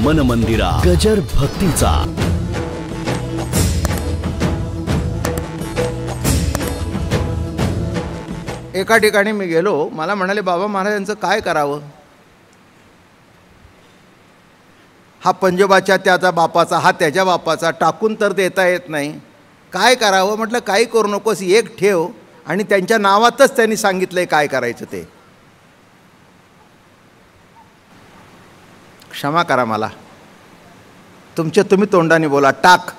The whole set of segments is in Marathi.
मन मंदिरा गजर भक्तीचा। एका ठिकाणी मी गेलो, मला म्हणाले बाबा महाराजांचं काय करावं, हा पंजोबाच्या त्याचा बापाचा, हा त्याच्या बापाचा, टाकून तर देता येत नाही, काय करावं. म्हटलं काही करू नकोस, एक ठेव आणि त्यांच्या नावातच त्यांनी सांगितलंय काय करायचं ते. क्षमा करा मला, तुम्ही तोंडाने बोला, टाक.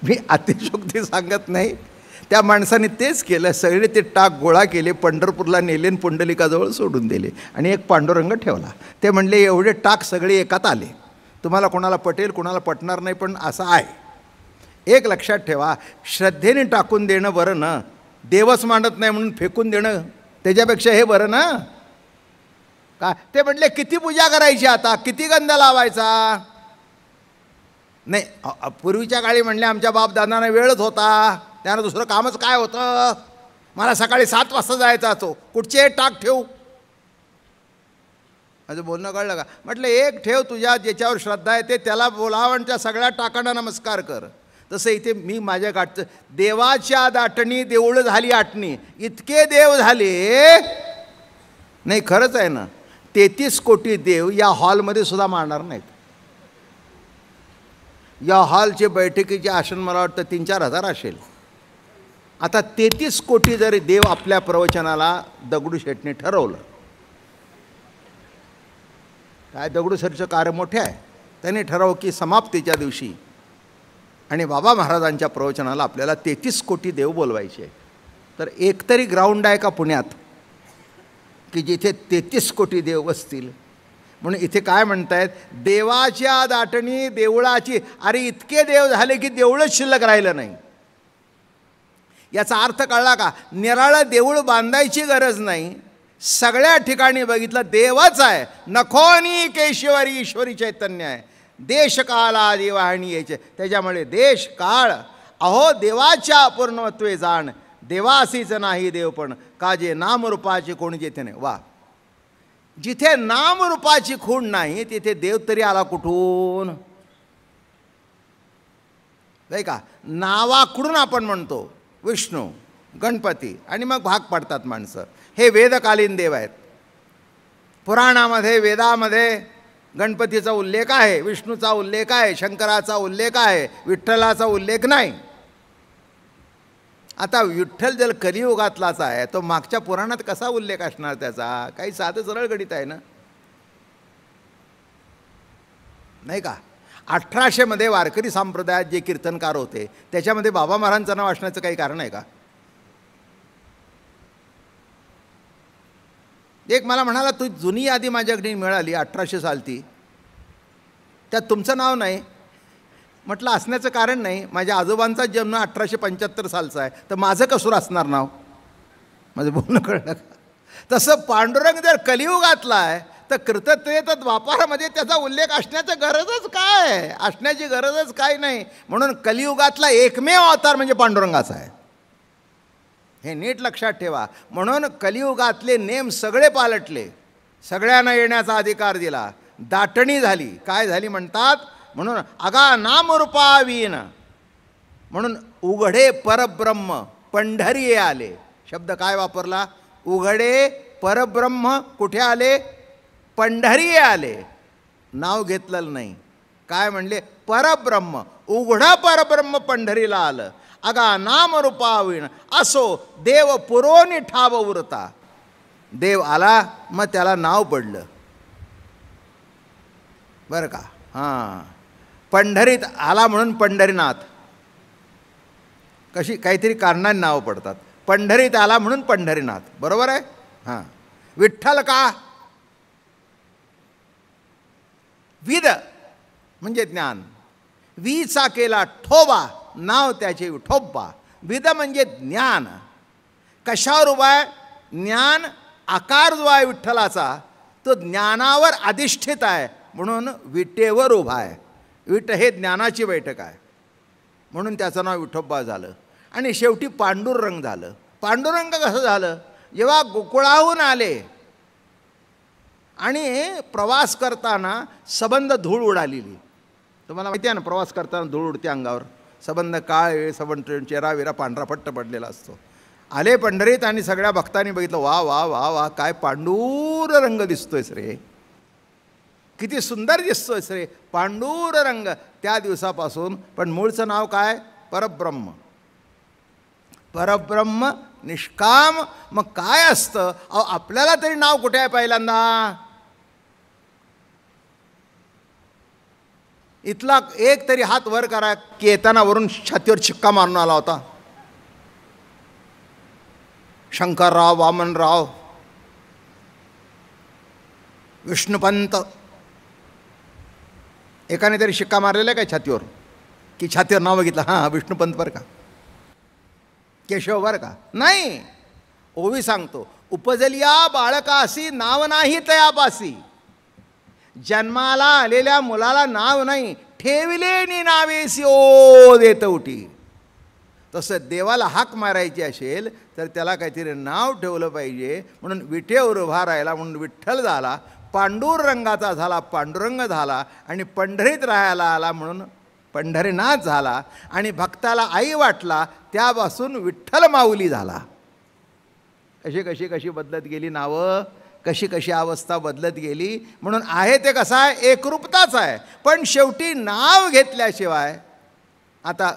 मी अतिशयोक्ती सांगत नाही, त्या माणसाने तेच केलं. सगळे ते टाक गोळा केले, पंढरपूरला नेले, पुंडलिकाजवळ सोडून दिले आणि एक पांडुरंग ठेवला. ते म्हणले एवढे टाक सगळे एकात आले, तुम्हाला कोणाला पटेल कोणाला पटणार नाही, पण असं आहे. एक लक्षात ठेवा, श्रद्धेने टाकून देणं बरं ना, देवच मानत नाही म्हणून फेकून देणं त्याच्यापेक्षा हे बरं ना. का ते म्हटले किती पूजा करायची, आता किती गंध लावायचा. नाही, पूर्वीच्या काळी म्हणले आमच्या बापदादांना वेळच होता, त्यानं दुसरं कामच काय होतं, मला सकाळी 7 वाजता जायचा असतो, कुठचे टाक ठेवू. माझं बोलणं कळलं का. म्हटलं एक ठेव, तुझ्या ज्याच्यावर श्रद्धा आहे ते त्याला बोलावं आणि त्या सगळ्या टाकांना नमस्कार कर. तसं इथे मी माझ्या गाठचं, देवाच्या दाटणी देऊळ झाली आटणी, इतके देव झाले. नाही खरंच आहे ना, 33 कोटी देव या हॉलमध्ये सुद्धा मारणार नाहीत. या हॉलचे बैठकीचे आसन मला वाटतं 3-4 हजार असेल. आता 33 कोटी जरी देव आपल्या प्रवचनाला दगडूशेठने ठरवलं, काय दगडूशेठचं कार्य मोठे आहे, त्याने ठरवलं की समाप्तीच्या दिवशी आणि बाबा महाराजांच्या प्रवचनाला आपल्याला 33 कोटी देव बोलवायचे. तर एकतरी ग्राउंड आहे का पुण्यात की जिथे 33 कोटी देव बसतील. म्हणून इथे काय म्हणतायत, देवाच्या दाटणी देवळाची. अरे इतके देव झाले की देऊळच शिल्लक राहिलं नाही. याचा अर्थ कळला का. निराळं देऊळ बांधायची गरज नाही, सगळ्या ठिकाणी बघितलं देवच आहे. नखोनी केशवरी ईश्वरी चैतन्य आहे. देश काला देवाहणी यायचे, त्याच्यामुळे देश काळ अहो देवाच्या अपूर्णत्वे जाण, देवासीच नाही देव पण काजे नामरूपाची कोण जेथे नाही. वा, जिथे नामरूपाची खूण नाही तिथे देव तरी आला कुठून. नाही का. नावाकडून आपण म्हणतो विष्णू गणपती आणि मग भाग पडतात माणसं. हे वेदकालीन देव आहेत. पुराणामध्ये वेदामध्ये गणपतीचा उल्लेख आहे, विष्णूचा उल्लेख आहे, शंकराचा उल्लेख आहे, विठ्ठलाचा उल्लेख नाही. आता विठ्ठल जर कलियुगातलाच आहे तो मागच्या पुराणात कसा उल्लेख असणार त्याचा. काही साधं सरळ गणित आहे ना, नाही का. 1800 मध्ये वारकरी संप्रदायात जे कीर्तनकार होते त्याच्यामध्ये बाबा महाराजांचं नाव असण्याचं काही कारण आहे का. एक मला म्हणाला तू जुनी यादी माझ्याकडे मिळाली 1800 सालती, त्यात तुमचं नाव नाही. म्हटलं असण्याचं कारण नाही, माझ्या आजोबांचा जन्म 1875 सालचा आहे, तर माझं कसूर असणार नाव. माझं बोलणं कळलं का. तसं पांडुरंग जर कलियुगातला आहे तर कृतत्वेत द्वापारामध्ये त्याचा उल्लेख असण्याचं गरजच काय, असण्याची गरजच काय नाही. म्हणून कलियुगातला एकमेव अवतार म्हणजे पांडुरंगाचा आहे, हे नीट लक्षात ठेवा. म्हणून कलियुगातले नेम सगळे पालटले, सगळ्यांना येण्याचा अधिकार दिला, दाटणी झाली. काय झाली म्हणतात, म्हणून अगा नामरूपावीन, म्हणून उघडे परब्रह्म पंढरी आले. शब्द काय वापरला, उघडे परब्रह्म कुठे आले, पंढरी आले. नाव घेतलेलं नाही. काय म्हणले, परब्रह्म, उघडा परब्रह्म पंढरीला आलं. अगा नामरूपावीन असो देव पुरोनी ठाव उरता. देव आला मग त्याला नाव पडलं बरं का. हां, पंढरीत आला म्हणून पंढरीनाथ. कशी काहीतरी कारणाने नावं पडतात. पंढरीत आला म्हणून पंढरीनाथ, बरोबर आहे. हां, विठ्ठल का, विद म्हणजे ज्ञान, वीचा केला ठोबा, नाव त्याचे विठोबा. विद म्हणजे ज्ञान. कशावर उभा आहे, ज्ञान आकार जो आहे विठ्ठलाचा तो ज्ञानावर अधिष्ठित आहे म्हणून विटेवर उभा आहे. विट हे ज्ञानाची बैठक आहे म्हणून त्याचं नाव विठोबा झालं. आणि शेवटी पांडुरंग झालं. पांडुरंग कसं झालं, जेव्हा गोकुळाहून आले आणि प्रवास करताना सबंध धूळ उडालेली. तुम्हाला माहिती आहे ना, प्रवास करताना धूळ उडते अंगावर. सबंध काळे, सबंध चेहरा विरा पांढरा पट्ट पडलेला असतो. आले पंढरीत आणि सगळ्या भक्तांनी बघितलं, वा वा वा वा, काय पांडूर रंग दिसतोयस रे, किती सुंदर दिसतोयस रे, पांडूर रंग. त्या दिवसापासून, पण मूळचं नाव काय? परब्रह्म. परब्रह्म निष्काम. मग काय असतं? अहो, आपल्याला तरी नाव कुठे आहे पहिल्यांदा? इथला एक तरी हात वर करा की येताना वरून छातीवर शिक्का मारून आला होता. शंकरराव, वामनराव, विष्णुपंत, एकाने तरी शिक्का मारलेला आहे काय छातीवर? की छातीवर नाव बघितलं, हां विष्णुपंत बरं का, केशव बरं का? नाही. ओवी सांगतो, उपजलिया बाळकासी नाव नाही तयापासी. जन्माला आलेल्या मुलाला नाव नाही, ठेवले नि नावेसी ओ देत उठी. तसं देवाला हाक मारायची असेल तर त्याला काहीतरी नाव ठेवलं पाहिजे. म्हणून विटेवर उभा राहिला म्हणून विठ्ठल झाला, पांडुरंगाचा झाला पांडुरंग झाला, आणि पंढरीत राहायला आला म्हणून पंढरीनाथ झाला, आणि भक्ताला आई वाटला त्यापासून विठ्ठल माऊली झाला. कशी कशी कशी बदलत गेली नावं, कशी कशी अवस्था बदलत गेली. म्हणून आहे ते कसं आहे? एकरूपताच आहे. पण शेवटी नाव घेतल्याशिवाय, आता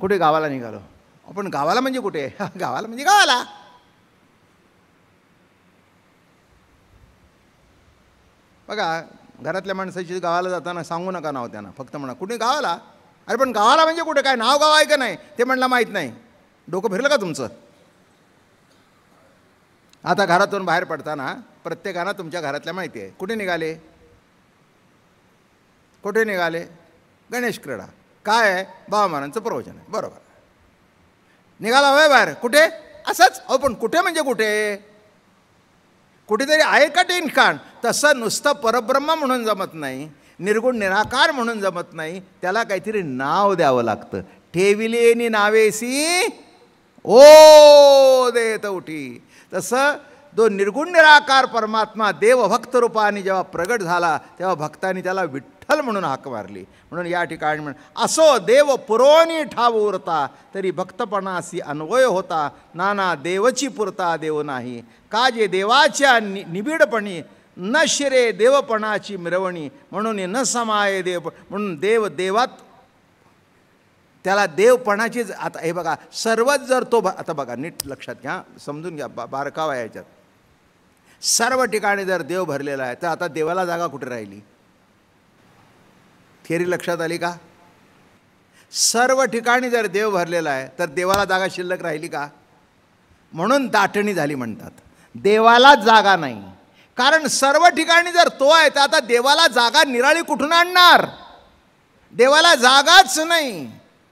कुठे गावाला निघालो आपण. गावाला म्हणजे कुठे? गावाला म्हणजे गावाला. बघा, घरातल्या माणसाची गावाला जाताना सांगू नका नाव त्यांना, फक्त म्हणा कुठे गावाला. अरे पण गावाला म्हणजे कुठे? काय नाव गाव आहे का नाही ते म्हणलं माहीत नाही. डोकं फिरलं का तुमचं? आता घरातून बाहेर पडताना प्रत्येकानं तुमच्या घरातल्या माहिती आहे. कुठे निघाले? कुठे निघाले? गणेश क्रीडा. काय आहे? बाबामानांचं प्रवचन आहे. बरोबर. निघाला होय बाहेर. कुठे? असंच. अहो पण कुठे म्हणजे कुठे? कुठेतरी आहे का ठिकाण? तसं नुसतं परब्रह्म म्हणून जमत नाही, निर्गुण निराकार म्हणून जमत नाही, त्याला काहीतरी नाव द्यावं लागतं. ठेविलेनी नावेसी ओ देत उठी. तसं तो निर्गुण निराकार परमात्मा देवभक्त रूपाने जेव्हा प्रगट झाला तेव्हा भक्तांनी त्याला विठ्ठल म्हणून हाक मारली. म्हणून या ठिकाणी असो देव पुरवणी ठाव उरता, तरी भक्तपणासी अन्वय होता. नाना देवची पुरता देव नाही, का जे देवाच्या निबिडपणी न शिरे देवपणाची मिरवणी. म्हणून न समाये देव, म्हणून देव देवात त्याला देवपणाचीच. आता हे बघा, सर्वच जर तो, आता बघा नीट लक्षात घ्या, समजून घ्या, बारकावा याच्यात. सर्व ठिकाणी जर देव भरलेला आहे तर आता देवाला जागा कुठे राहिली? थिअरी लक्षात आली का? सर्व ठिकाणी जर देव भरलेला आहे तर देवाला जागा शिल्लक राहिली का? म्हणून दाटणी झाली म्हणतात. देवालाच जागा नाही, कारण सर्व ठिकाणी जर तो आहे तर आता देवाला जागा निराळी कुठून आणणार? देवाला जागाच नाही.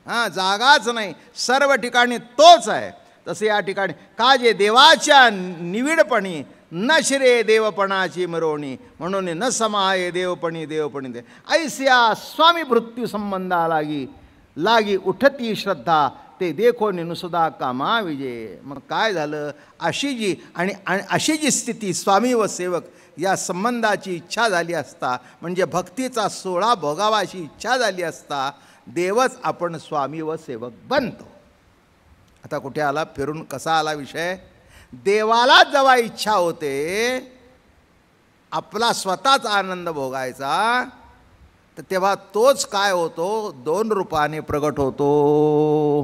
हां, जागाच नाही, सर्व ठिकाणी तोच आहे. तसे या ठिकाणी का जे देवाच्या निविडपणी न शिरे देवपणाची मिरवणी. म्हणून न समाये देवपणी देवपणी दे. ऐस्या स्वामी मृत्यू संबंधा लागी लागी उठती श्रद्धा, ते देखो निनुसुदा कामा विजय. मग काय झालं? अशी जी आणि अशी जी स्थिती स्वामी व सेवक या संबंधाची इच्छा झाली असता, म्हणजे भक्तीचा सोहळा भोगावाची इच्छा झाली असता, देवच आपण स्वामी व सेवक बनतो. आता कुठे आला फिरून? कसा आला विषय? देवाला जेव्हा इच्छा होते आपला स्वतःच आनंद भोगायचा, तर तेव्हा तोच काय होतो? दोन रूपाने प्रगट होतो.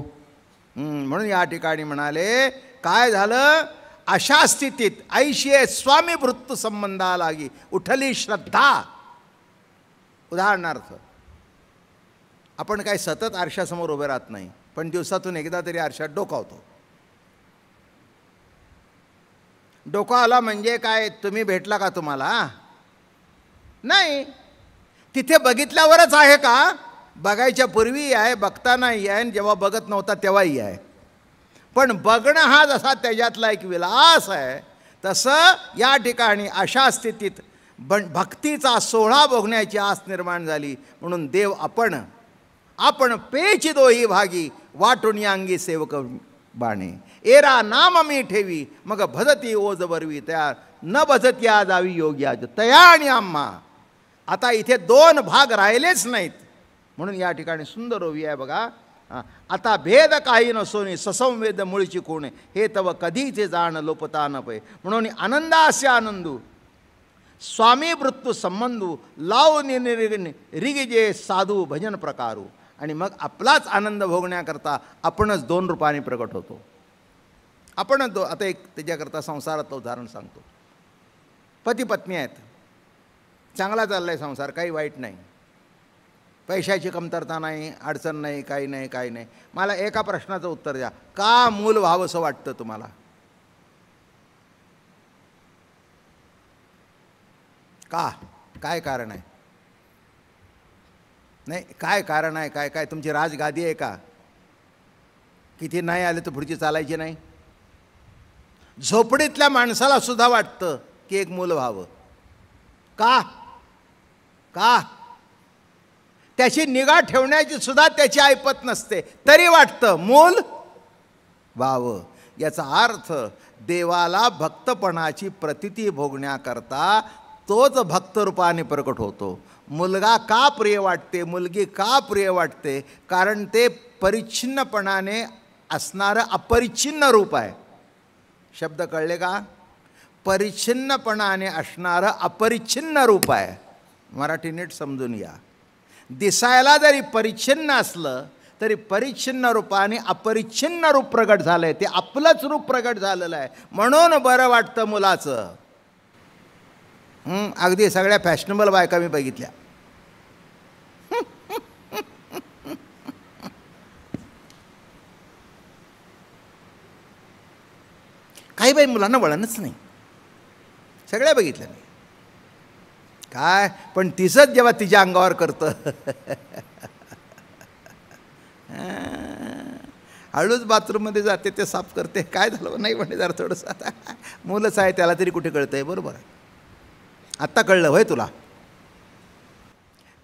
म्हणून या ठिकाणी म्हणाले काय झालं? अशा स्थितीत ऐशी स्वामी वृत्त संबंधा लागी उठली श्रद्धा. उदाहरणार्थ, आपण काय सतत आरशासमोर उभे राहत नाही, पण दिवसातून एकदा तरी आरशात डोकावतो. डोकावला म्हणजे काय? तुम्ही भेटला का तुम्हाला? नाही. तिथे बघितल्यावरच आहे का? बघायच्या पूर्वीही आहे, बघतानाही आहे, आणि जेव्हा बघत नव्हता तेव्हाही आहे. पण बघणं हा जसा त्याच्यातला एक विलास आहे, तसं या ठिकाणी अशा स्थितीत भक्तीचा सोहळा भोगण्याची आस निर्माण झाली. म्हणून देव आपण पेची दोही भागी वाटून अंगी सेवक बाणे एरा नाम मी ठेवी मग भजती ओज बरवी तया न भजत्या जावी योग्याज तया आणि आम्हा. आता इथे दोन भाग राहिलेच नाहीत म्हणून या ठिकाणी सुंदर ओवी आहे बघा. आता भेद काही नसोनी ससंवेद मूळची कोण हे तव कधीचे जाण लोपता न पै म्हणून आनंदास्य आनंदू स्वामी वृत्तू संबंधू लाव रिगिजे साधू भजन प्रकारू. आणि मग आपलाच आनंद भोगण्याकरता आपणच दोन रूपाने प्रकट होतो. आपणच आता एक त्याच्याकरता संसारातलं उदाहरण सांगतो. पती पत्नी आहेत, चांगला चालला आहे संसार, काही वाईट नाही, पैशाची कमतरता नाही, अडचण नाही, काही नाही, काही नाही. मला एका प्रश्नाचं उत्तर द्या, का मूल व्हावंसं वाटतं तुम्हाला? का? काय कारण आहे? नाही, काय कारण आहे? काय काय तुमची राजगादी आहे का? किती नाही आले तर पुढची चालायची नाही? झोपडीतल्या माणसाला सुद्धा वाटतं की एक मूल व्हावं. का? का? त्याची निगा ठेवण्याची सुद्धा त्याची ऐपत नसते, तरी वाटतं मूल व्हावं. याचा अर्थ देवाला भक्तपणाची प्रतीती भोगण्याकरता तोच भक्तरूपाने प्रकट होतो. मुलगा का प्रिय वाटते, मुलगी का प्रिय वाटते? कारण ते परिच्छिन्नपणाने असणारं अपरिच्छिन्न रूप आहे. शब्द कळले का? परिच्छिन्नपणाने असणारं अपरिच्छिन्न रूप आहे. मराठी नीट समजून या. दिसायला जरी परिच्छिन्न असलं तरी परिच्छिन्न रूपाने अपरिच्छिन्न रूप प्रगट झालं आहे. ते आपलंच रूप प्रगट झालेलं आहे म्हणून बरं वाटतं मुलाचं. अगदी सगळ्या फॅशनेबल बायका मी बघितल्या. काही बाई मुलांना वळणच नाही, सगळ्या बघितल्या मी. काय पण तिचंच जेव्हा तिच्या अंगावर करतं हळूच बाथरूममध्ये जाते, ते साफ करते, काय झालं नाही म्हणजे जरा थोडंसं आता मुलंच आहे त्याला तरी कुठे कळतं आहे. बरोबर आहे, आत्ता कळलं होय तुला?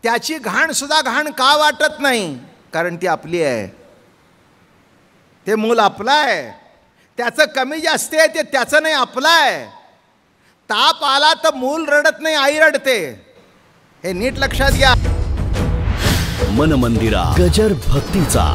त्याची घाणसुद्धा घाण का वाटत नाही? कारण ती आपली आहे. ते मूल आपलं आहे. त्याचं कमी जास्त आहे ते त्याचं नाही, आपलं आहे. ताप आला तर मूल रडत नाही, आई रडते. हे नीट लक्षात घ्या. मन मंदिरा गजर भक्तीचा.